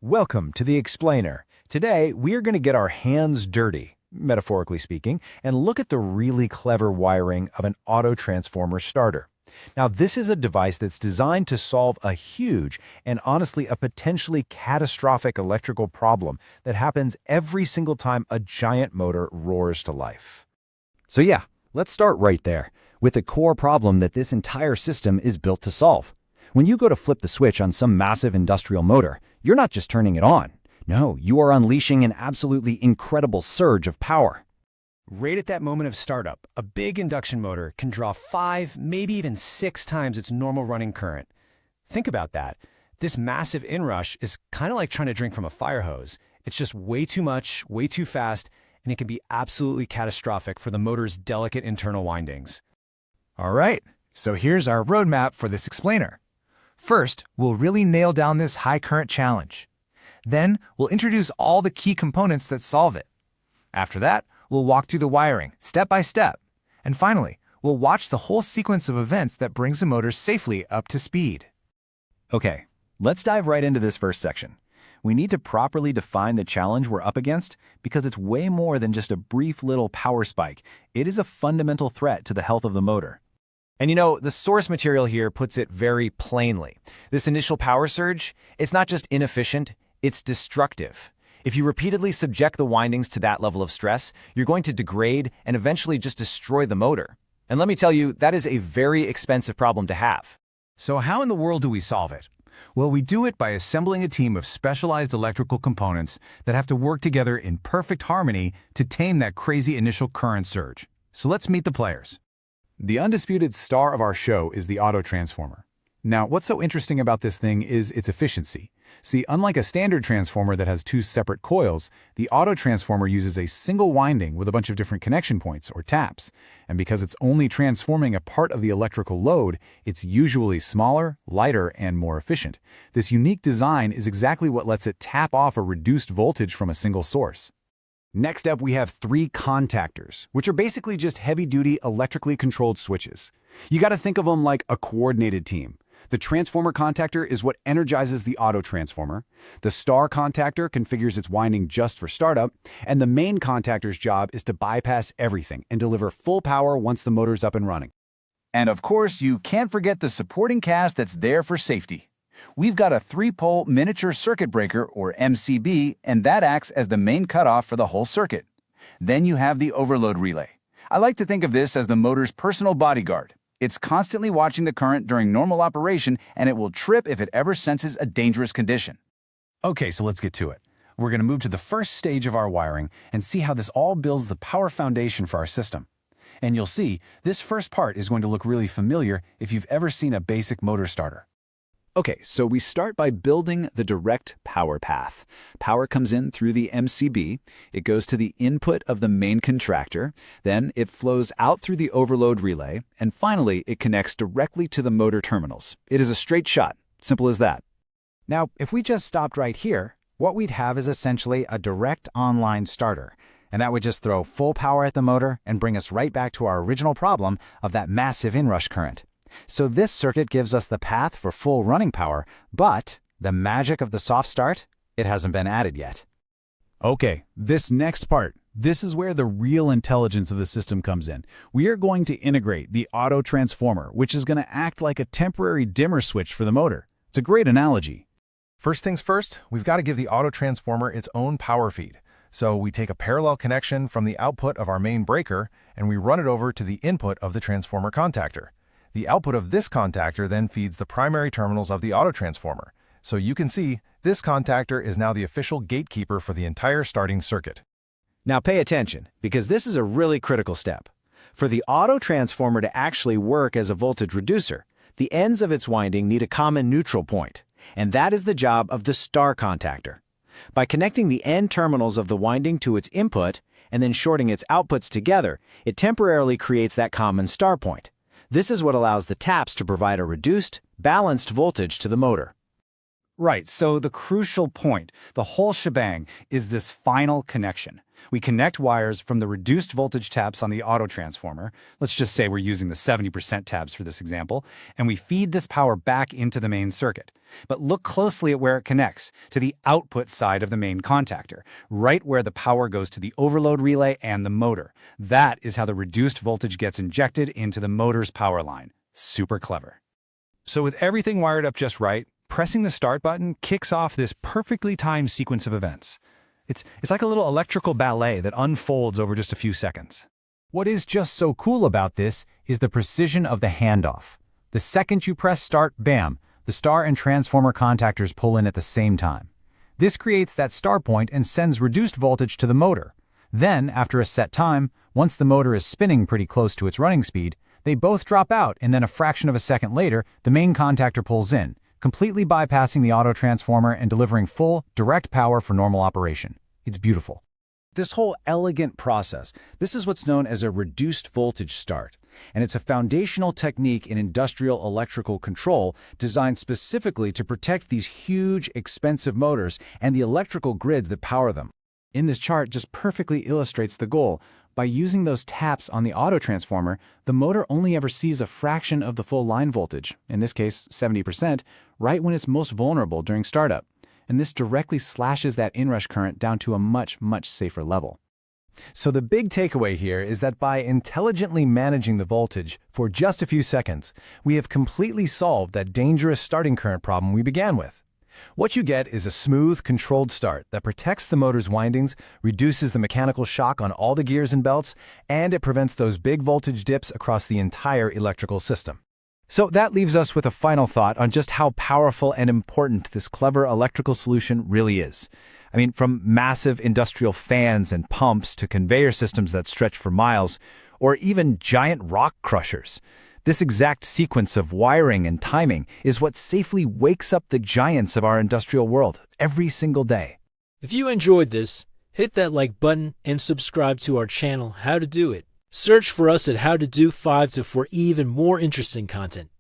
Welcome to the Explainer. Today, we are going to get our hands dirty, metaphorically speaking, and look at the really clever wiring of an auto transformer starter. Now, this is a device that's designed to solve a huge and honestly a potentially catastrophic electrical problem that happens every single time a giant motor roars to life. So yeah, let's start right there, with the core problem that this entire system is built to solve. When you go to flip the switch on some massive industrial motor, you're not just turning it on. No, you are unleashing an absolutely incredible surge of power. Right at that moment of startup, a big induction motor can draw 5, maybe even 6 times its normal running current. Think about that. This massive inrush is kind of like trying to drink from a fire hose. It's just way too much, way too fast, and it can be absolutely catastrophic for the motor's delicate internal windings. All right, so here's our roadmap for this explainer. First, we'll really nail down this high current challenge. Then, we'll introduce all the key components that solve it. After that, we'll walk through the wiring, step by step. And finally, we'll watch the whole sequence of events that brings the motor safely up to speed. Okay, let's dive right into this first section. We need to properly define the challenge we're up against because it's way more than just a brief little power spike. It is a fundamental threat to the health of the motor. And the source material here puts it very plainly. This initial power surge, it's not just inefficient, it's destructive. If you repeatedly subject the windings to that level of stress, you're going to degrade and eventually just destroy the motor. And let me tell you, that is a very expensive problem to have. So how in the world do we solve it? Well, we do it by assembling a team of specialized electrical components that have to work together in perfect harmony to tame that crazy initial current surge. So let's meet the players. The undisputed star of our show is the auto transformer. Now, what's so interesting about this thing is its efficiency. See, unlike a standard transformer that has 2 separate coils, the auto transformer uses a single winding with a bunch of different connection points, or taps. And because it's only transforming a part of the electrical load, it's usually smaller, lighter, and more efficient. This unique design is exactly what lets it tap off a reduced voltage from a single source. Next up, we have 3 contactors, which are basically just heavy-duty electrically controlled switches. You got to think of them like a coordinated team. The transformer contactor is what energizes the auto transformer. The star contactor configures its winding just for startup, and the main contactor's job is to bypass everything and deliver full power once the motor's up and running. And of course, you can't forget the supporting cast that's there for safety. We've got a 3-pole miniature circuit breaker, or MCB, and that acts as the main cutoff for the whole circuit. Then you have the overload relay. I like to think of this as the motor's personal bodyguard. It's constantly watching the current during normal operation, and it will trip if it ever senses a dangerous condition. Okay, so let's get to it. We're going to move to the first stage of our wiring and see how this all builds the power foundation for our system. And you'll see, this first part is going to look really familiar if you've ever seen a basic motor starter. Okay, so we start by building the direct power path. Power comes in through the MCB, it goes to the input of the main contractor, then it flows out through the overload relay, and finally it connects directly to the motor terminals. It is a straight shot, simple as that. Now, if we just stopped right here, what we'd have is essentially a direct online starter, and that would just throw full power at the motor and bring us right back to our original problem of that massive inrush current. So this circuit gives us the path for full running power, but the magic of the soft start, it hasn't been added yet. Okay, this next part, this is where the real intelligence of the system comes in. We are going to integrate the auto transformer, which is going to act like a temporary dimmer switch for the motor. It's a great analogy. First things first, we've got to give the auto transformer its own power feed. So we take a parallel connection from the output of our main breaker, and we run it over to the input of the transformer contactor. The output of this contactor then feeds the primary terminals of the auto transformer. So you can see, this contactor is now the official gatekeeper for the entire starting circuit. Now pay attention, because this is a really critical step. For the auto transformer to actually work as a voltage reducer, the ends of its winding need a common neutral point, and that is the job of the star contactor. By connecting the end terminals of the winding to its input and then shorting its outputs together, it temporarily creates that common star point. This is what allows the taps to provide a reduced, balanced voltage to the motor. Right, so the crucial point, the whole shebang, is this final connection. We connect wires from the reduced voltage taps on the autotransformer, let's just say we're using the 70% tabs for this example, and we feed this power back into the main circuit. But look closely at where it connects, to the output side of the main contactor, right where the power goes to the overload relay and the motor. That is how the reduced voltage gets injected into the motor's power line. Super clever. So with everything wired up just right, pressing the start button kicks off this perfectly timed sequence of events. It's like a little electrical ballet that unfolds over just a few seconds. What is just so cool about this is the precision of the handoff. The second you press start, bam, the star and transformer contactors pull in at the same time. This creates that start point and sends reduced voltage to the motor. Then, after a set time, once the motor is spinning pretty close to its running speed, they both drop out, and then a fraction of a second later, the main contactor pulls in, completely bypassing the autotransformer and delivering full, direct power for normal operation. It's beautiful. This whole elegant process, this is what's known as a reduced voltage start. And it's a foundational technique in industrial electrical control designed specifically to protect these huge, expensive motors and the electrical grids that power them. In this chart just perfectly illustrates the goal. By using those taps on the autotransformer, the motor only ever sees a fraction of the full line voltage, in this case 70%, right when it's most vulnerable during startup. And this directly slashes that inrush current down to a much, much safer level. So the big takeaway here is that by intelligently managing the voltage for just a few seconds, we have completely solved that dangerous starting current problem we began with. What you get is a smooth, controlled start that protects the motor's windings, reduces the mechanical shock on all the gears and belts, and it prevents those big voltage dips across the entire electrical system. So that leaves us with a final thought on just how powerful and important this clever electrical solution really is. I mean, from massive industrial fans and pumps to conveyor systems that stretch for miles, or even giant rock crushers. This exact sequence of wiring and timing is what safely wakes up the giants of our industrial world every single day. If you enjoyed this, hit that like button and subscribe to our channel, How to Do It. Search for us at How to Do 5 for even more interesting content.